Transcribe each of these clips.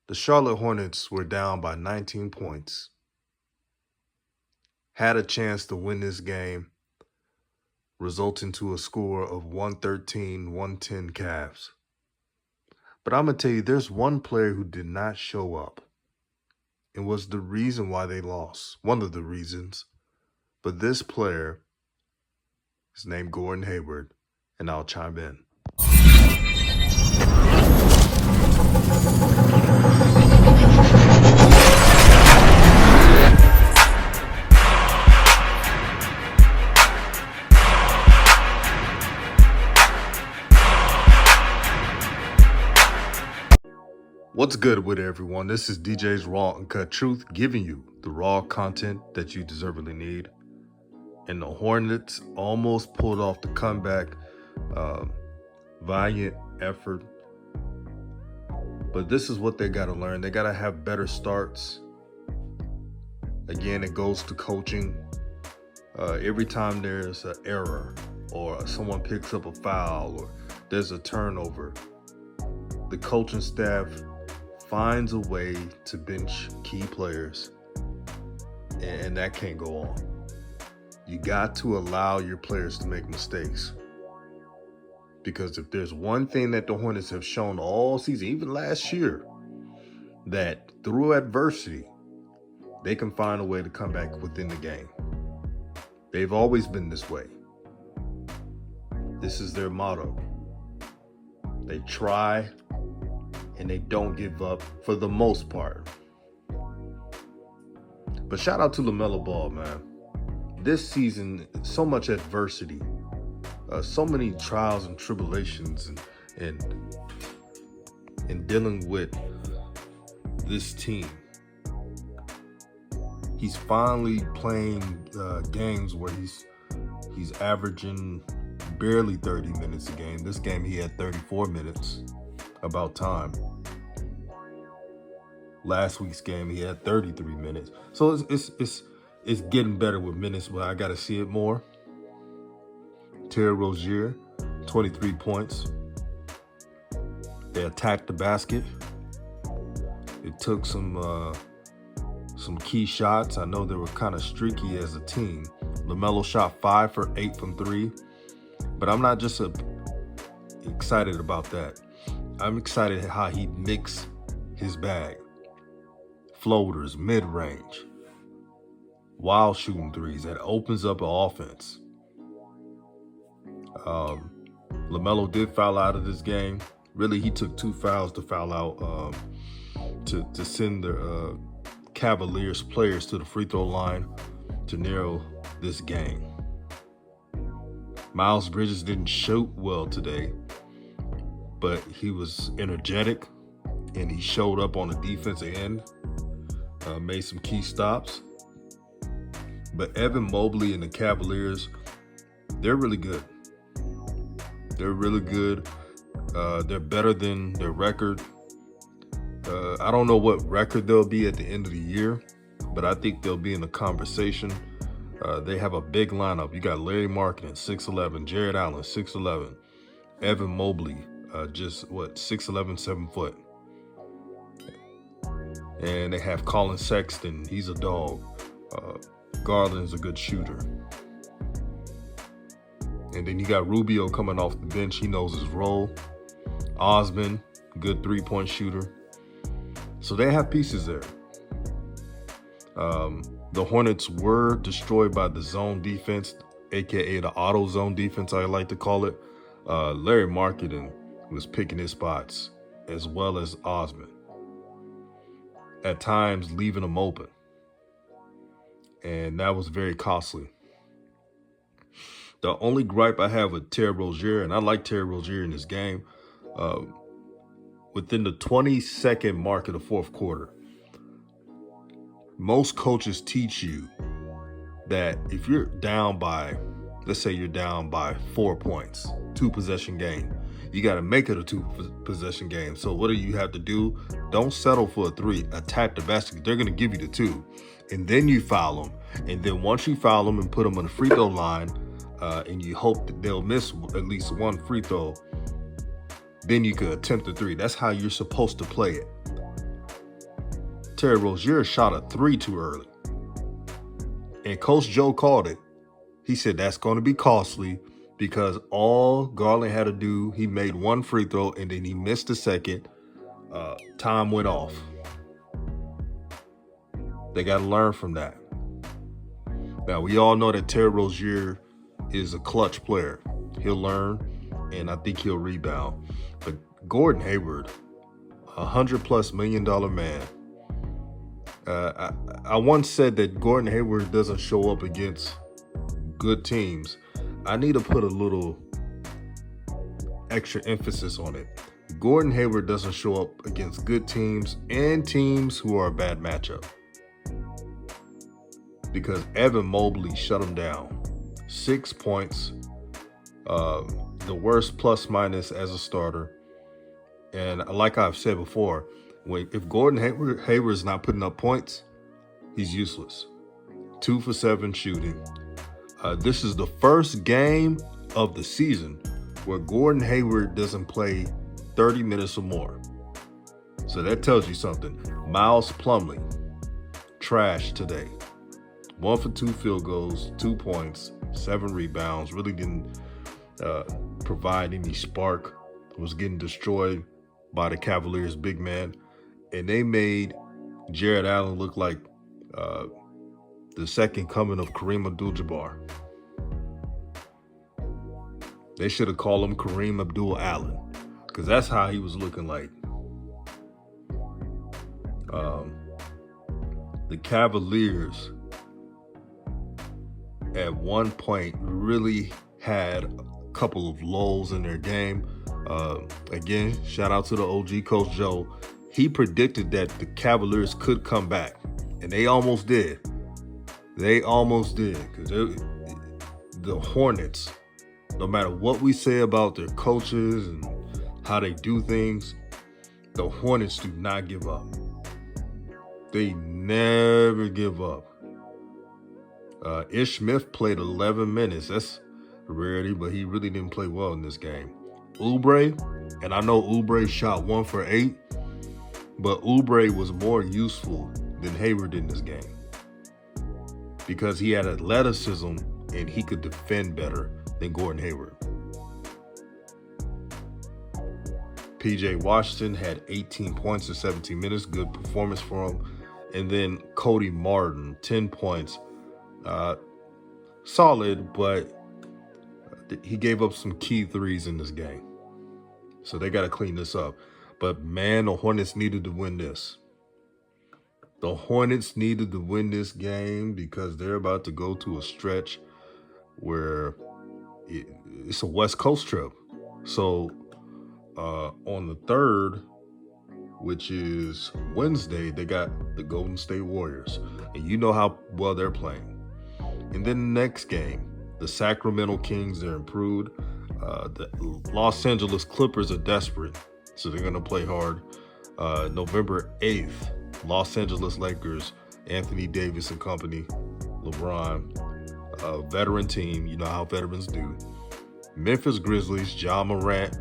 The Charlotte Hornets were down by 19 points, had a chance to win this game, resulting to a score of 113-110 Cavs. But I'm going to tell you, there's one player who did not show up and was the reason why they lost, one of the reasons. But this player is named Gordon Hayward, and I'll chime in. What's good with everyone? This is DJ's Raw Uncut Truth, giving you the raw content that you deservedly need. And the Hornets almost pulled off the comeback. Valiant effort. But this is what they got to learn. They got to have better starts. Again, it goes to coaching. Every time there's an error or someone picks up a foul or there's a turnover, the coaching staff finds a way to bench key players, and that can't go on. You got to allow your players to make mistakes, because if there's one thing that the Hornets have shown all season, even last year, that through adversity, they can find a way to come back within the game. They've always been this way. This is their motto. They try and they don't give up for the most part. But shout out to LaMelo, man. This season, so much adversity, so many trials and tribulations, and dealing with this team. He's finally playing games where he's averaging barely 30 minutes a game. This game he had 34 minutes. About time. Last week's game he had 33 minutes. So it's getting better with minutes, but I gotta see it more. Terry Rozier, 23 points. They attacked the basket. It took some key shots. I know they were kind of streaky as a team. LaMelo shot 5 for 8 from 3, but I'm not just excited about that. I'm excited how he mixed his bag. Floaters, mid-range, wild shooting threes. That opens up an offense. LaMelo did foul out of this game. Really, he took 2 fouls to foul out to send the Cavaliers players to the free throw line to narrow this game. Miles Bridges didn't shoot well today, but he was energetic and he showed up on the defensive end, made some key stops. But Evan Mobley and the Cavaliers, they're really good. They're really good. They're better than their record. I don't know what record they'll be at the end of the year, but I think they'll be in the conversation. They have a big lineup. You got Larry Markkinen, 6'11", Jared Allen, 6'11", Evan Mobley, just 6'11", 7 foot. And they have Colin Sexton. He's a dog. Garland's a good shooter. And then you got Rubio coming off the bench. He knows his role. Osman, good 3-point shooter. So they have pieces there. The Hornets were destroyed by the zone defense, aka the auto zone defense, I like to call it. Larry Markkinen was picking his spots, as well as Osman. At times, leaving them open. And that was very costly. The only gripe I have with Terry Rozier, and I like Terry Rozier in this game, within the 22nd mark of the fourth quarter, most coaches teach you that if you're down by, let's say you're down by 4 points, 2-possession game, you got to make it a 2-possession game. So what do you have to do? Don't settle for a 3. Attack the basket. They're going to give you the 2. And then you foul them. And then once you foul them and put them on the free throw line, and you hope that they'll miss at least one free throw, then you could attempt the 3. That's how you're supposed to play it. Terry Rozier shot a 3 too early. And Coach Joe called it. He said that's going to be costly because all Garland had to do, he made one free throw and then he missed the second. Time went off. They got to learn from that. Now, we all know that Terry Rozier is a clutch player. He'll learn, and I think he'll rebound. But Gordon Hayward, $100+ million man. I once said that Gordon Hayward doesn't show up against good teams. I need to put a little extra emphasis on it. Gordon Hayward doesn't show up against good teams and teams who are a bad matchup. Because Evan Mobley shut him down. 6 points. The worst plus minus as a starter. And like I've said before, if Gordon Hayward is not putting up points, he's useless. 2 for 7 shooting. This is the first game of the season where Gordon Hayward doesn't play 30 minutes or more. So that tells you something. Miles Plumlee, trash today. 1 for 2 field goals, 2 points, 7 rebounds. Really didn't provide any spark. Was getting destroyed by the Cavaliers' big man. And they made Jared Allen look like the second coming of Kareem Abdul-Jabbar. They should have called him Kareem Abdul-Allen, because that's how he was looking like. The Cavaliers at one point really had a couple of lulls in their game. Again, shout out to the OG Coach Joe. He predicted that the Cavaliers could come back, and they almost did. They almost did, because the Hornets, no matter what we say about their coaches and how they do things, the Hornets do not give up. They never give up. Ish Smith played 11 minutes. That's a rarity, but he really didn't play well in this game. Oubre, and I know Oubre shot 1 for 8, but Oubre was more useful than Hayward in this game because he had athleticism and he could defend better than Gordon Hayward. PJ Washington had 18 points in 17 minutes. Good performance for him. And then Cody Martin, 10 points. Solid, but he gave up some key threes in this game. So they got to clean this up. But, man, the Hornets needed to win this. The Hornets needed to win this game because they're about to go to a stretch where it's a West Coast trip. So on the 3rd, which is Wednesday, they got the Golden State Warriors. And you know how well they're playing. And then the next game, the Sacramento Kings, they're improved. The Los Angeles Clippers are desperate, so they're going to play hard. November 8th, Los Angeles Lakers, Anthony Davis and company, LeBron, veteran team. You know how veterans do. Memphis Grizzlies, Ja Morant.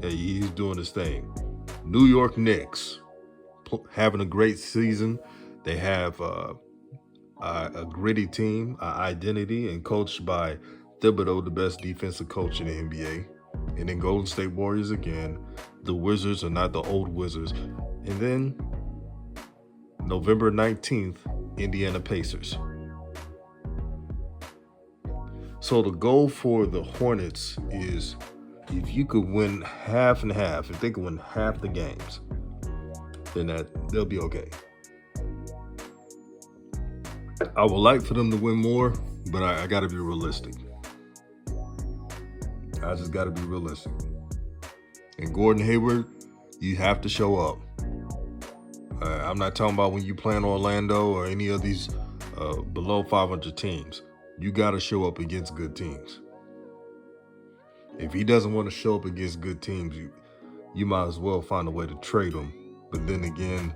He's doing his thing. New York Knicks, having a great season. They have a gritty team, identity, and coached by Thibodeau, the best defensive coach in the NBA. And then Golden State Warriors again. The Wizards are not the old Wizards. And then November 19th, Indiana Pacers. So the goal for the Hornets is if you could win half and half, if they could win half the games, then they'll be okay. I would like for them to win more, but I got to be realistic. I just got to be realistic. And Gordon Hayward, you have to show up. I'm not talking about when you play in Orlando or any of these below 500 teams. You got to show up against good teams. If he doesn't want to show up against good teams, you might as well find a way to trade him. But then again,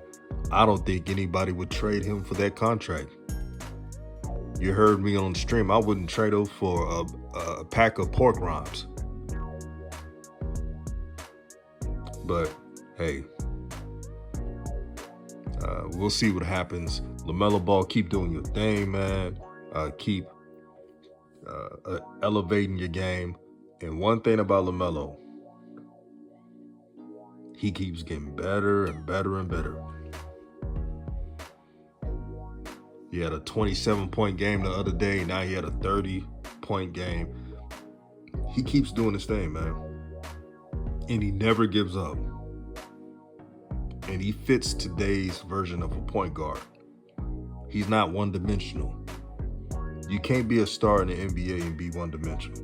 I don't think anybody would trade him for that contract. You heard me on the stream. I wouldn't trade him for a pack of pork rinds. But, hey, We'll see what happens. LaMelo Ball, keep doing your thing, man. Keep elevating your game. And one thing about LaMelo, he keeps getting better and better and better. He had a 27-point game the other day. Now he had a 30-point game. He keeps doing his thing, man. And he never gives up. And he fits today's version of a point guard. He's not one-dimensional. You can't be a star in the NBA and be one-dimensional.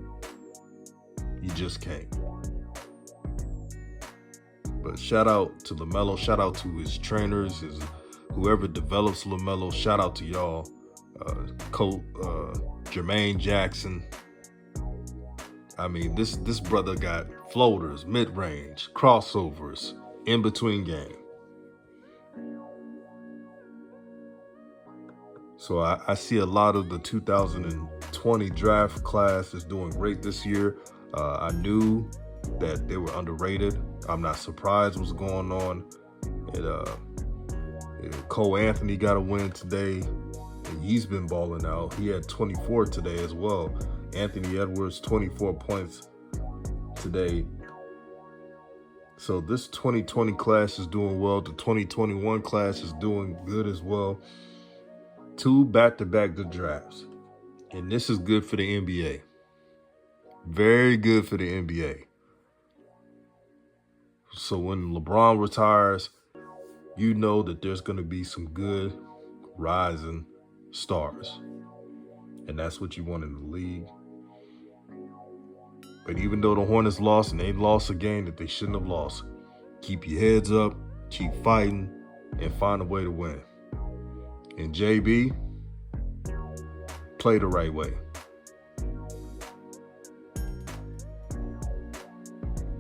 You just can't. But shout out to LaMelo. Shout out to his trainers, whoever develops LaMelo. Shout out to y'all. Coach Jermaine Jackson. I mean, this brother got floaters, mid-range, crossovers, in-between game. So I see a lot of the 2020 draft class is doing great this year. I knew that they were underrated. I'm not surprised what's going on. Cole Anthony got a win today, and he's been balling out. He had 24 today as well. Anthony Edwards, 24 points today. So this 2020 class is doing well. The 2021 class is doing good as well. 2 back-to-back good drafts. And this is good for the NBA. Very good for the NBA. So when LeBron retires, you know that there's going to be some good rising stars. And that's what you want in the league. But even though the Hornets lost, and they lost a game that they shouldn't have lost, keep your heads up, keep fighting, and find a way to win. And JB, play the right way.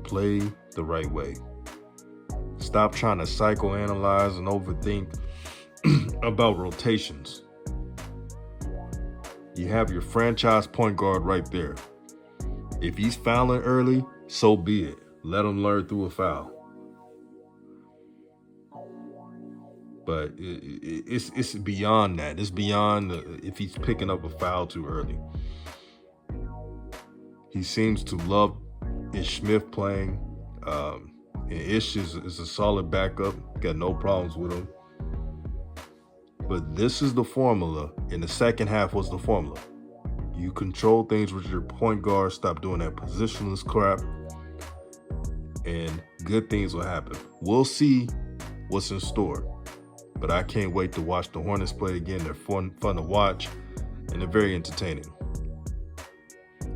Play the right way. Stop trying to psychoanalyze and overthink about rotations. You have your franchise point guard right there. If he's fouling early, so be it. Let him learn through a foul. But it's beyond that. It's beyond if he's picking up a foul too early. He seems to love Ish Smith playing. And Ish is a solid backup. Got no problems with him. But this is the formula. In the second half was the formula. You control things with your point guard. Stop doing that positionless crap. And good things will happen. We'll see what's in store. But I can't wait to watch the Hornets play again. They're fun to watch, and they're very entertaining.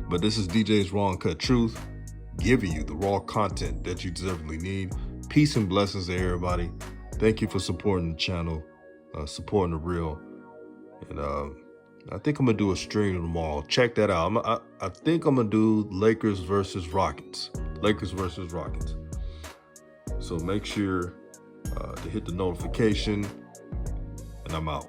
But this is DJ's Raw and Cut Truth, giving you the raw content that you deservedly need. Peace and blessings to everybody. Thank you for supporting the channel, supporting the real. And I think I'm going to do a stream tomorrow. Check that out. I think I'm going to do Lakers versus Rockets. Lakers versus Rockets. So make sure to hit the notification, and I'm out.